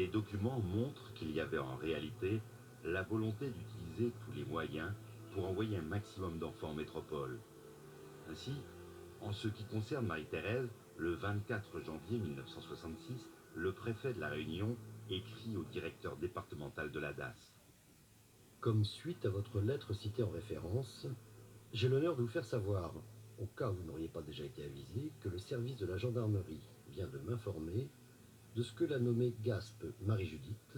Les documents montrent qu'il y avait en réalité la volonté d'utiliser tous les moyens pour envoyer un maximum d'enfants en métropole. Ainsi, en ce qui concerne Marie-Thérèse, le 24 janvier 1966, le préfet de la Réunion écrit au directeur départemental de la DAS. Comme suite à votre lettre citée en référence, j'ai l'honneur de vous faire savoir, au cas où vous n'auriez pas déjà été avisé, que le service de la gendarmerie vient de m'informer de ce que la nommée Gaspe Marie-Judith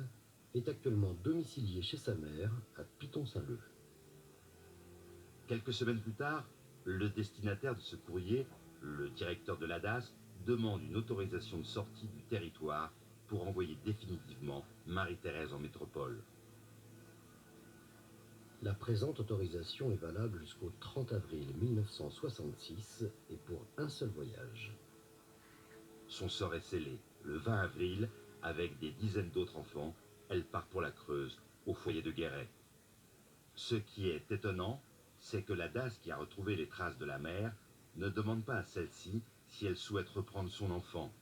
est actuellement domiciliée chez sa mère à Piton-Saint-Leu. Quelques semaines plus tard, le destinataire de ce courrier, le directeur de la DAS, demande une autorisation de sortie du territoire pour envoyer définitivement Marie-Thérèse en métropole. La présente autorisation est valable jusqu'au 30 avril 1966 et pour un seul voyage. Son sort est scellé. Le 20 avril, avec des dizaines d'autres enfants, elle part pour la Creuse, au foyer de Guéret. Ce qui est étonnant, c'est que la DAS qui a retrouvé les traces de la mère ne demande pas à celle-ci si elle souhaite reprendre son enfant.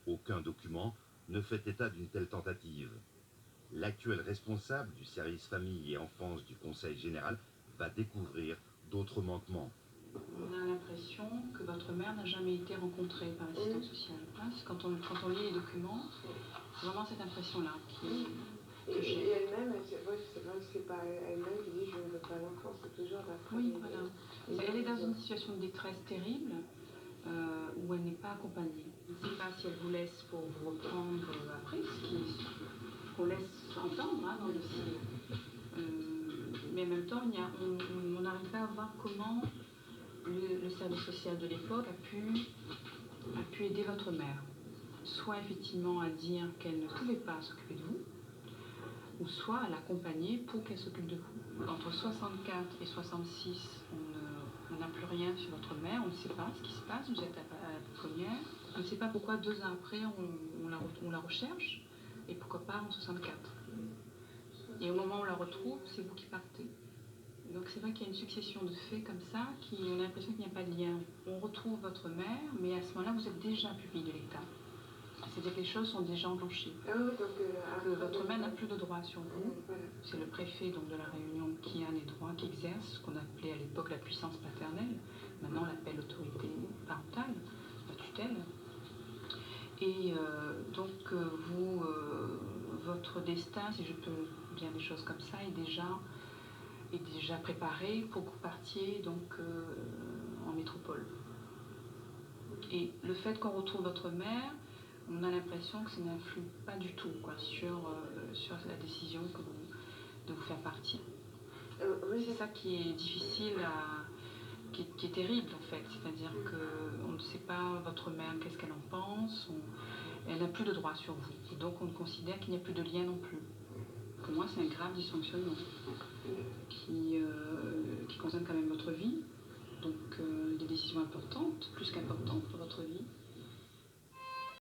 Aucun document ne fait état d'une telle tentative. L'actuel responsable du service famille et enfance du Conseil général va découvrir d'autres manquements. On a l'impression que votre mère n'a jamais été rencontrée par l'assistante sociale. Quand on lit les documents, c'est vraiment cette impression-là que j'ai. Et elle-même, c'est pas elle-même qui dit je ne veux pas l'enfant, c'est toujours la femme. Oui, voilà. Elle est dans une situation de détresse terrible où elle n'est pas accompagnée. Je ne sais pas si elle vous laisse pour vous reprendre après, ce qu'on laisse entendre dans le dossier. Mais en même temps, on n'arrive pas à voir comment le service social de l'époque a pu aider votre mère. Soit effectivement à dire qu'elle ne pouvait pas s'occuper de vous, ou soit à l'accompagner pour qu'elle s'occupe de vous. Entre 64 et 66, on n'a plus rien sur votre mère, on ne sait pas ce qui se passe, vous êtes à la première. On ne sait pas pourquoi 2 ans après on la recherche, et pourquoi pas en 64. Et au moment où on la retrouve, c'est vous qui partez. Donc c'est vrai qu'il y a une succession de faits comme ça, on a l'impression qu'il n'y a pas de lien. On retrouve votre mère, mais à ce moment-là, vous êtes déjà pupille de l'État. C'est-à-dire que les choses sont déjà enclenchées. Que votre mère n'a plus de droit sur vous. C'est le préfet donc, de la Réunion qui a les droits, qui exerce ce qu'on appelait à l'époque la puissance paternelle. Maintenant, on l'appelle l'autorité parentale, la tutelle. Et donc, votre destin, si je peux dire des choses comme ça, est déjà préparé pour que vous partiez donc, en métropole. Et le fait qu'on retrouve votre mère, on a l'impression que ça n'influe pas du tout sur la décision de vous faire partir. C'est ça qui est difficile, qui est terrible en fait. C'est-à-dire qu'on ne sait pas votre mère, qu'est-ce qu'elle en pense, elle n'a plus de droit sur vous. Et donc on considère qu'il n'y a plus de lien non plus. Pour moi, c'est un grave dysfonctionnement qui concerne quand même votre vie. Donc des décisions importantes, plus qu'importantes pour votre vie.